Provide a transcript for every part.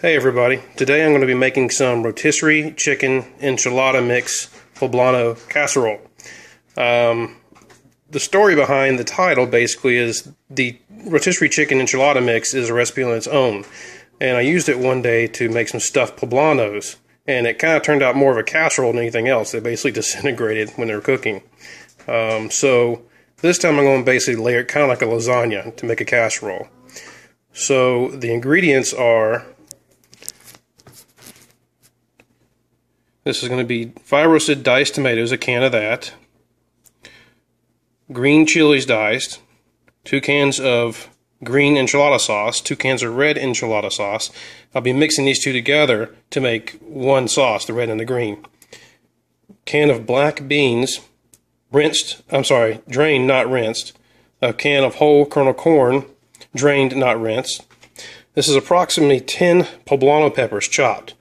Hey everybody, today I'm going to be making some rotisserie chicken enchilada mix Poblano casserole. The story behind the title basically is the rotisserie chicken enchilada mix is a recipe on its own, and I used it one day to make some stuffed poblanos, and it kind of turned out more of a casserole than anything else. They basically disintegrated when they were cooking. So this time I'm going to basically layer it kind of like a lasagna to make a casserole. So the ingredients are, this is going to be 5 roasted diced tomatoes, a can of that, green chilies diced, 2 cans of green enchilada sauce, 2 cans of red enchilada sauce. I'll be mixing these two together to make one sauce, the red and the green. Can of black beans, drained, not rinsed. A can of whole kernel corn, drained, not rinsed. This is approximately 10 poblano peppers chopped.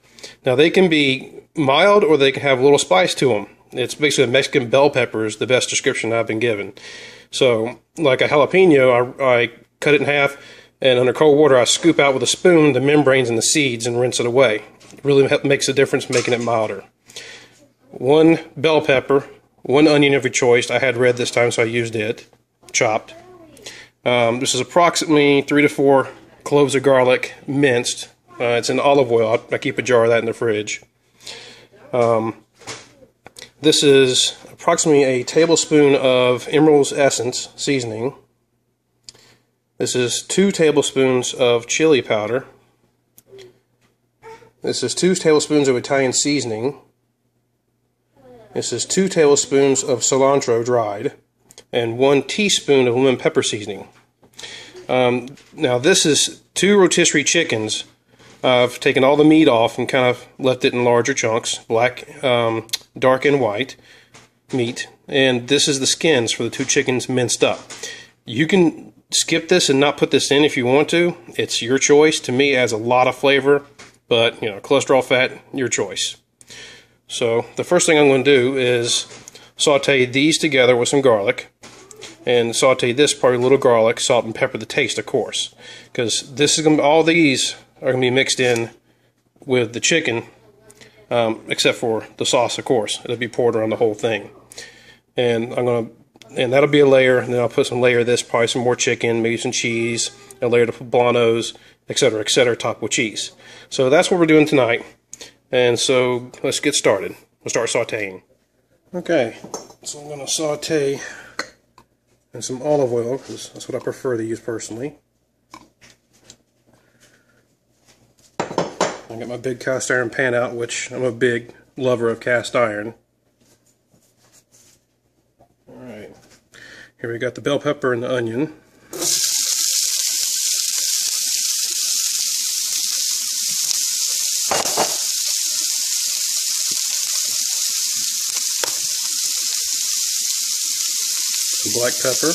Now they can be mild or they can have a little spice to them. It's basically a Mexican bell pepper is the best description I've been given. So like a jalapeno, I cut it in half, and under cold water I scoop out with a spoon the membranes and the seeds and rinse it away. It really makes a difference making it milder. 1 bell pepper, 1 onion of your choice. I had red this time so I used it, chopped. This is approximately 3 to 4 cloves of garlic, minced. It's in olive oil. I keep a jar of that in the fridge. This is approximately a tablespoon of Emeril's essence seasoning. This is 2 tablespoons of chili powder. This is 2 tablespoons of Italian seasoning. This is 2 tablespoons of cilantro dried, and 1 teaspoon of lemon pepper seasoning. Now this is 2 rotisserie chickens. I've taken all the meat off and kind of left it in larger chunks, black, dark and white meat, and this is the skins for the 2 chickens minced up. You can skip this and not put this in if you want to. It's your choice. To me, it adds a lot of flavor, but you know, cholesterol, fat, your choice. So the first thing I'm going to do is saute these together with some garlic, and saute this part with a little garlic, salt and pepper to taste, of course, because this is going to, all these are going to be mixed in with the chicken, except for the sauce, of course. It'll be poured around the whole thing, and that'll be a layer. And then I'll put some layer of this, probably some more chicken, maybe some cheese, a layer of poblanos, etc., topped with cheese. So that's what we're doing tonight. And so let's get started. We'll start sauteing. Okay, so I'm going to saute in some olive oil, because that's what I prefer to use personally. I got my big cast iron pan out, which I'm a big lover of cast iron. Alright, here we got the bell pepper and the onion. Some black pepper.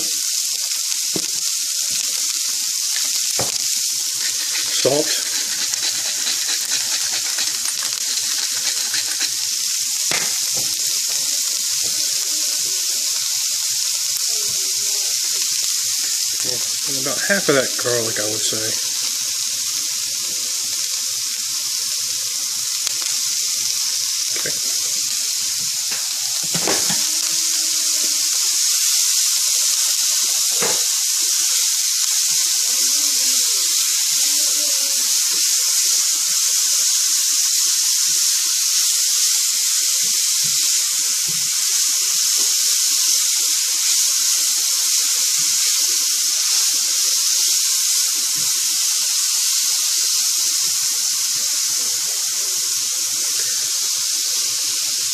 Salt. And about half of that garlic, I would say. Okay.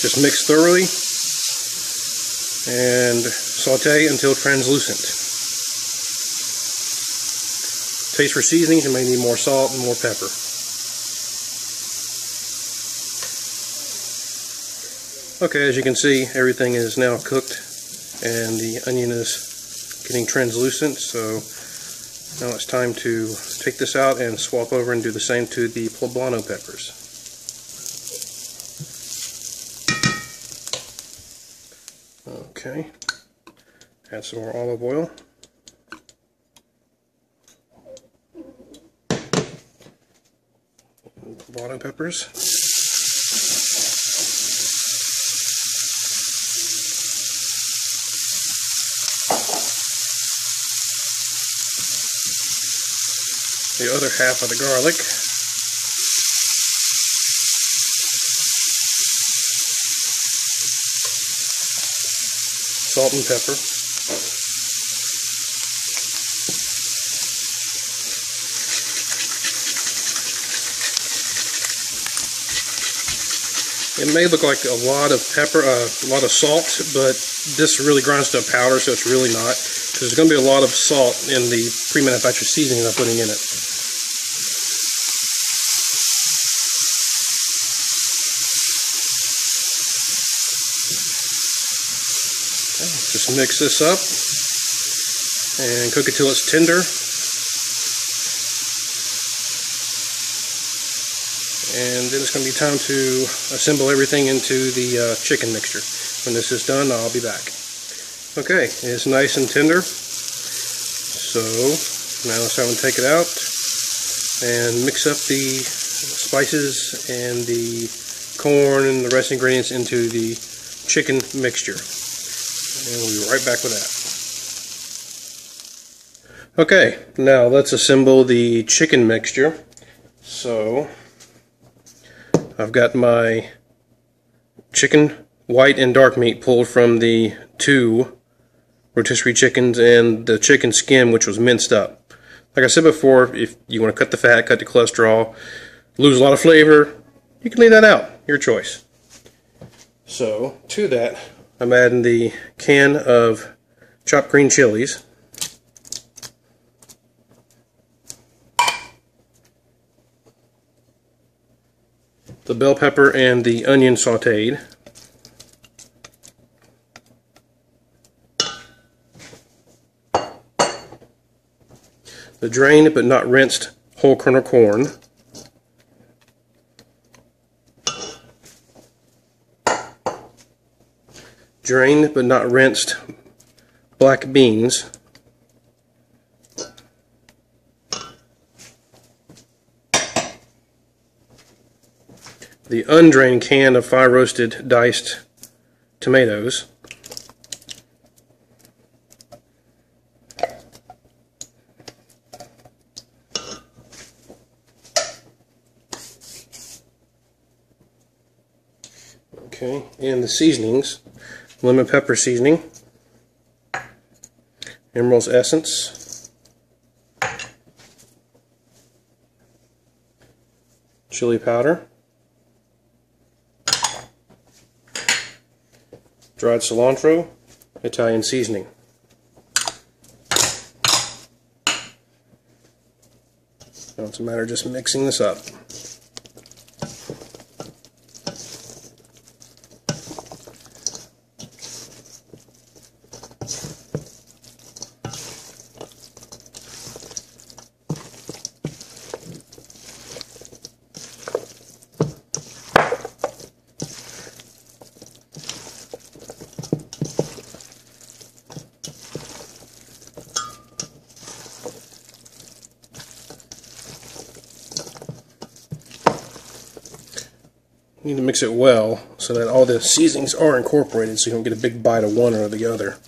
Just mix thoroughly and saute until translucent. Taste for seasonings, you may need more salt and more pepper. Okay, as you can see, everything is now cooked and the onion is getting translucent, so now it's time to take this out and swap over and do the same to the poblano peppers. Okay, add some more olive oil. poblano peppers. The other half of the garlic. Salt and pepper. It may look like a lot of pepper, a lot of salt, but this really grinds to a powder, so it's really not. Because there's going to be a lot of salt in the pre-manufactured seasoning I'm putting in it. Just mix this up and cook it till it's tender. And then it's going to be time to assemble everything into the chicken mixture. When this is done, I'll be back. Okay, it's nice and tender. So now it's time to take it out and mix up the spices and the corn and the rest of the ingredients into the chicken mixture. And we'll be right back with that. Okay, now let's assemble the chicken mixture. So I've got my chicken white and dark meat pulled from the 2 rotisserie chickens and the chicken skin, which was minced up. Like I said before, if you want to cut the fat, cut the cholesterol, lose a lot of flavor, you can leave that out. Your choice. So to that, I'm adding the can of chopped green chilies, the bell pepper and the onion sauteed, the drained but not rinsed whole kernel corn, drained but not rinsed black beans, the undrained can of fire roasted diced tomatoes, okay, and the seasonings. Lemon pepper seasoning, Emeril's essence, chili powder, dried cilantro, Italian seasoning. Now it's a matter of just mixing this up. You need to mix it well so that all the seasonings are incorporated so you don't get a big bite of one or the other.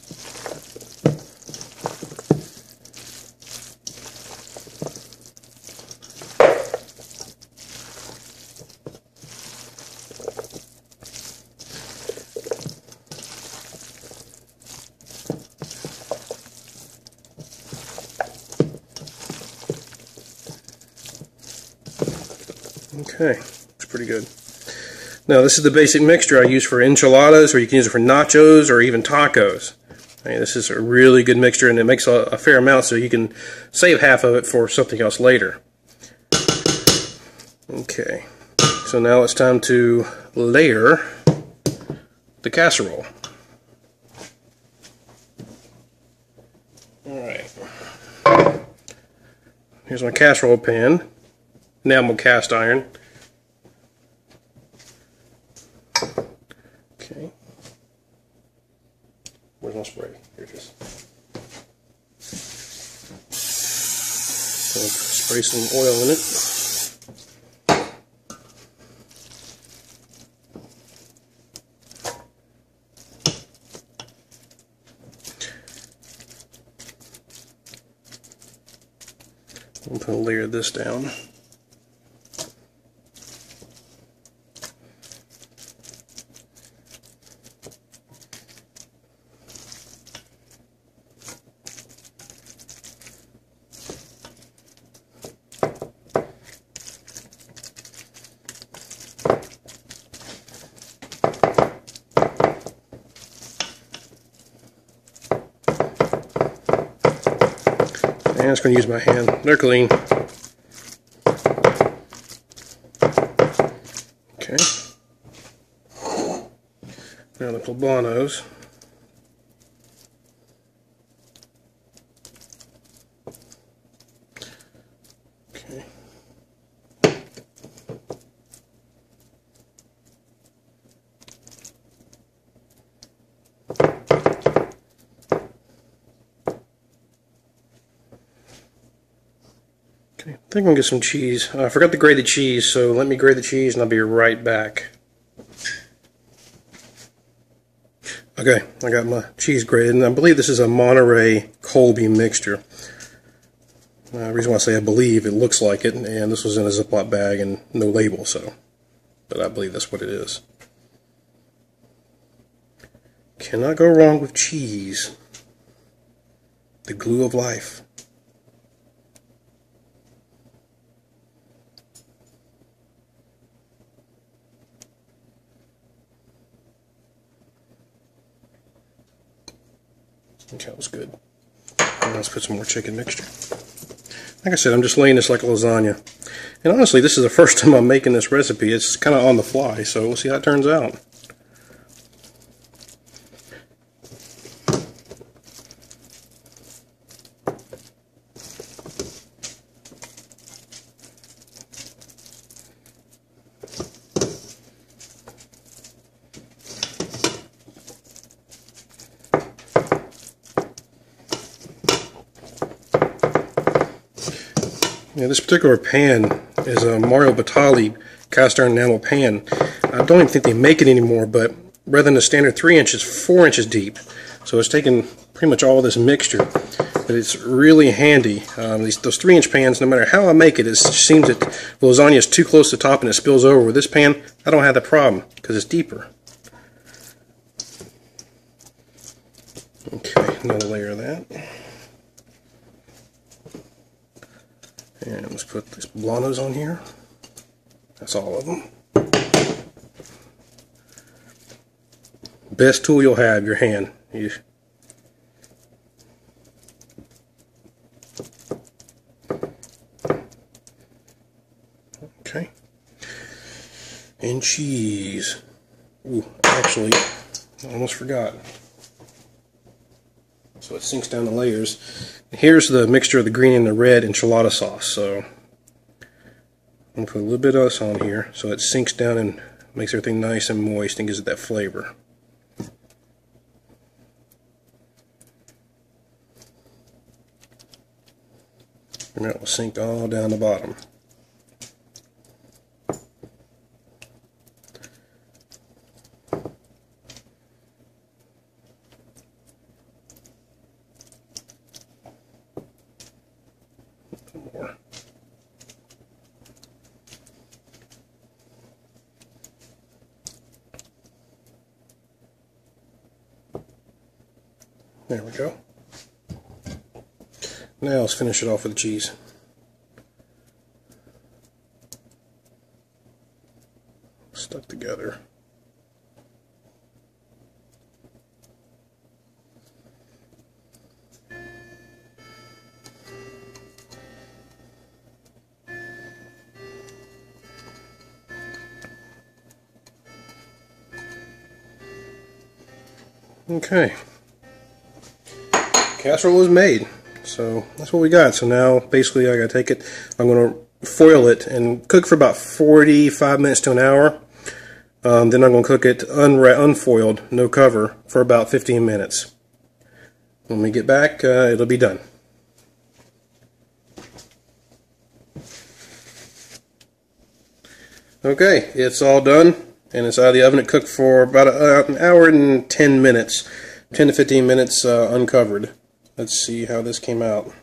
Okay, looks pretty good. Now this is the basic mixture I use for enchiladas, or you can use it for nachos or even tacos. This is a really good mixture, and it makes a fair amount, so you can save half of it for something else later. Okay, so now it's time to layer the casserole. Alright, here's my casserole pan, enamel cast iron. Okay. Where's my spray? Here it is. So spray some oil in it. I'll layer this down. I'm just going to use my hand. They're clean. Okay. Now the poblanos. Okay. I think I'm going to get some cheese. I forgot to grate the cheese, so let me grate the cheese and I'll be right back. Okay, I got my cheese grated, and I believe this is a Monterey Colby mixture. The reason why I say I believe, it looks like it, and this was in a Ziploc bag and no label, so. But I believe that's what it is. Cannot go wrong with cheese. The glue of life. Okay, that was good. And let's put some more chicken mixture. Like I said, I'm just laying this like a lasagna. And honestly, this is the first time I'm making this recipe. It's kind of on the fly, so we'll see how it turns out. Yeah, this particular pan is a Mario Batali cast iron enamel pan. I don't even think they make it anymore, but rather than the standard 3 inches, 4 inches deep. So it's taken pretty much all this mixture, but it's really handy. Those 3-inch pans, no matter how I make it, it seems that the lasagna is too close to the top and it spills over. With this pan, I don't have that problem because it's deeper. Okay, another layer of that. And let's put these poblanos on here. That's all of them. Best tool you'll have, your hand. Okay. And cheese. Ooh, actually, I almost forgot. So it sinks down the layers. Here's the mixture of the green and the red enchilada sauce. So I'm going to put a little bit of this on here so it sinks down and makes everything nice and moist and gives it that flavor. And that will sink all down the bottom. More. There we go. Now let's finish it off with the cheese. Stuck together. Okay, casserole is made, so that's what we got. So now basically I gotta take it, I'm gonna foil it and cook for about 45 minutes to an hour. Then I'm gonna cook it unfoiled, no cover, for about 15 minutes. When we get back, it'll be done. Okay, it's all done. And it's out of the oven. It cooked for about an hour and 10 minutes, 10 to 15 minutes uncovered. Let's see how this came out.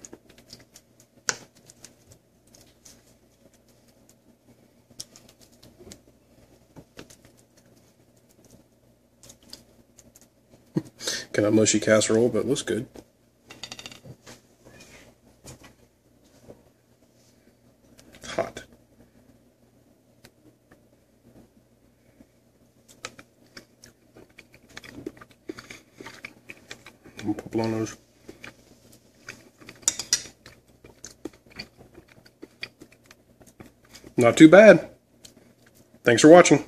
Kind of mushy casserole, but it looks good. Hot. Poblanos. Not too bad. Thanks for watching.